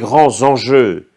grands enjeux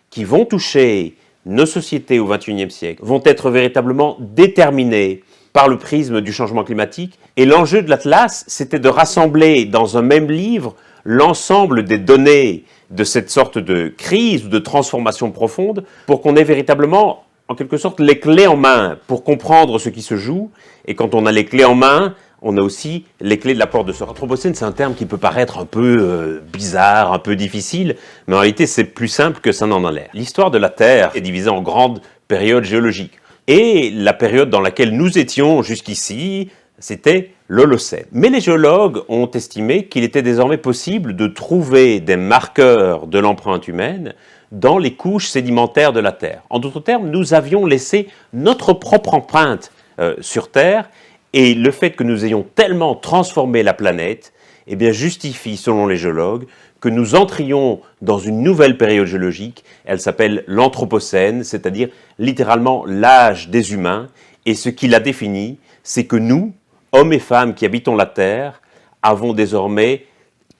qui vont toucher nos sociétés au XXIe siècle vont être véritablement déterminés par le prisme du changement climatique. Et l'enjeu de l'Atlas, c'était de rassembler dans un même livre l'ensemble des données de cette sorte de crise ou de transformation profonde pour qu'on ait véritablement, en quelque sorte, les clés en main pour comprendre ce qui se joue. Et quand on a les clés en main, on a aussi les clés de l'apport de ce. Anthropocène, c'est un terme qui peut paraître un peu bizarre, un peu difficile, mais en réalité, c'est plus simple que ça n'en a l'air. L'histoire de la Terre est divisée en grandes périodes géologiques. Et la période dans laquelle nous étions jusqu'ici, c'était l'Holocène. Mais les géologues ont estimé qu'il était désormais possible de trouver des marqueurs de l'empreinte humaine dans les couches sédimentaires de la Terre. En d'autres termes, nous avions laissé notre propre empreinte sur Terre, et le fait que nous ayons tellement transformé la planète, eh bien, justifie, selon les géologues, que nous entrions dans une nouvelle période géologique. Elle s'appelle l'Anthropocène, c'est-à-dire littéralement l'âge des humains. Et ce qui la définit, c'est que nous, hommes et femmes qui habitons la Terre, avons désormais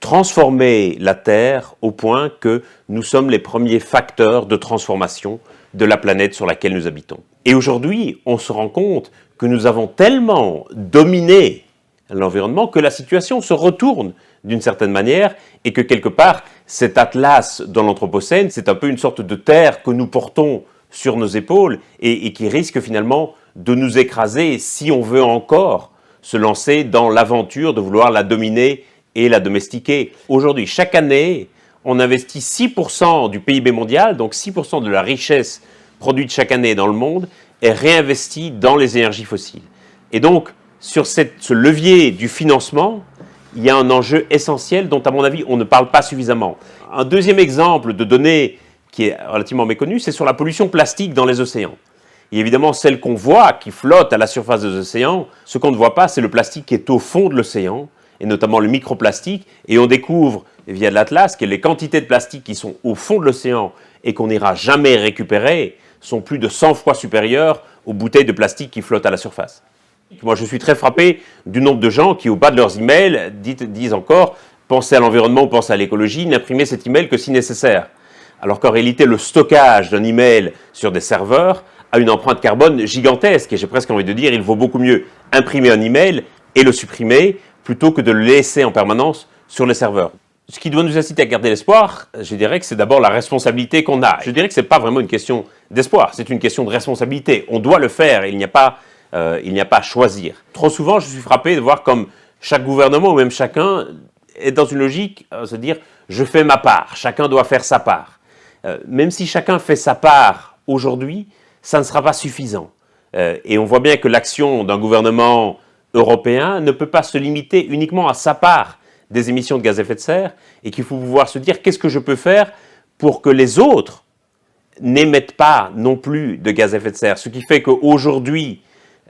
transformé la Terre au point que nous sommes les premiers facteurs de transformation de la planète sur laquelle nous habitons. Et aujourd'hui, on se rend compte que nous avons tellement dominé l'environnement que la situation se retourne d'une certaine manière et que quelque part, cet atlas dans l'Anthropocène, c'est un peu une sorte de terre que nous portons sur nos épaules et qui risque finalement de nous écraser si on veut encore se lancer dans l'aventure de vouloir la dominer et la domestiquer. Aujourd'hui, chaque année, on investit 6% du PIB mondial, donc 6% de la richesse produite chaque année dans le monde, est réinvestie dans les énergies fossiles. Et donc, sur ce levier du financement, il y a un enjeu essentiel dont, à mon avis, on ne parle pas suffisamment. Un deuxième exemple de données qui est relativement méconnu, c'est sur la pollution plastique dans les océans. Et évidemment, celle qu'on voit, qui flotte à la surface des océans, ce qu'on ne voit pas, c'est le plastique qui est au fond de l'océan, et notamment le microplastique. Et on découvre, via l'Atlas, que les quantités de plastique qui sont au fond de l'océan et qu'on n'ira jamais récupérer sont plus de 100 fois supérieures aux bouteilles de plastique qui flottent à la surface. Moi, je suis très frappé du nombre de gens qui, au bas de leurs emails, disent encore « pensez à l'environnement ou pensez à l'écologie, n'imprimez cet email que si nécessaire ». Alors qu'en réalité, le stockage d'un email sur des serveurs a une empreinte carbone gigantesque. Et j'ai presque envie de dire, il vaut beaucoup mieux imprimer un email et le supprimer plutôt que de le laisser en permanence sur les serveurs. Ce qui doit nous inciter à garder l'espoir, je dirais que c'est d'abord la responsabilité qu'on a. Je dirais que ce n'est pas vraiment une question d'espoir, c'est une question de responsabilité. On doit le faire, il n'y a pas à choisir. Trop souvent, je suis frappé de voir comme chaque gouvernement ou même chacun est dans une logique à se dire « je fais ma part, chacun doit faire sa part ». Même si chacun fait sa part aujourd'hui, ça ne sera pas suffisant. Et on voit bien que l'action d'un gouvernement européen ne peut pas se limiter uniquement à sa part des émissions de gaz à effet de serre et qu'il faut pouvoir se dire qu'est-ce que je peux faire pour que les autres n'émettent pas non plus de gaz à effet de serre. Ce qui fait qu'aujourd'hui,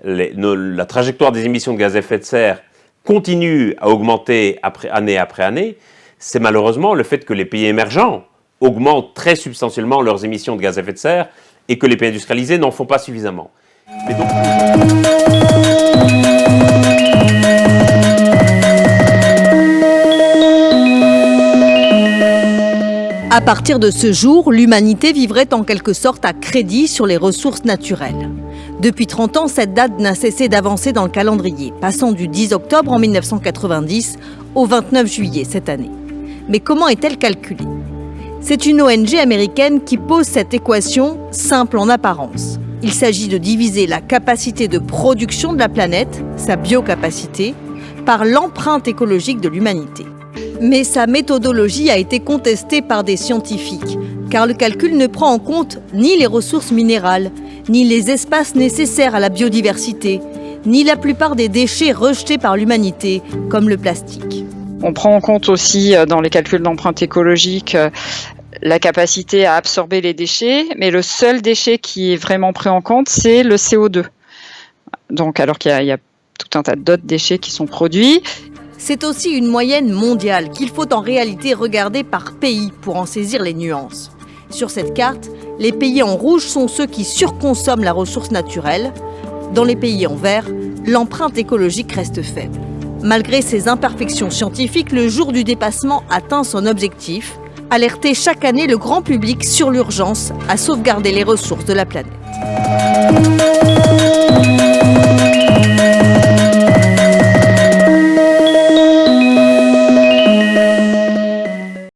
la trajectoire des émissions de gaz à effet de serre continue à augmenter année après année. C'est malheureusement le fait que les pays émergents augmentent très substantiellement leurs émissions de gaz à effet de serre et que les pays industrialisés n'en font pas suffisamment. Mais donc... À partir de ce jour, l'humanité vivrait en quelque sorte à crédit sur les ressources naturelles. Depuis 30 ans, cette date n'a cessé d'avancer dans le calendrier, passant du 10 octobre en 1990 au 29 juillet cette année. Mais comment est-elle calculée ? C'est une ONG américaine qui pose cette équation simple en apparence. Il s'agit de diviser la capacité de production de la planète, sa biocapacité, par l'empreinte écologique de l'humanité. Mais sa méthodologie a été contestée par des scientifiques, car le calcul ne prend en compte ni les ressources minérales, ni les espaces nécessaires à la biodiversité, ni la plupart des déchets rejetés par l'humanité, comme le plastique. On prend en compte aussi dans les calculs d'empreinte écologique la capacité à absorber les déchets, mais le seul déchet qui est vraiment pris en compte, c'est le CO2. Donc, alors qu'il y a tout un tas d'autres déchets qui sont produits. C'est aussi une moyenne mondiale qu'il faut en réalité regarder par pays pour en saisir les nuances. Sur cette carte, les pays en rouge sont ceux qui surconsomment la ressource naturelle. Dans les pays en vert, l'empreinte écologique reste faible. Malgré ces imperfections scientifiques, le jour du dépassement atteint son objectif, alerter chaque année le grand public sur l'urgence à sauvegarder les ressources de la planète.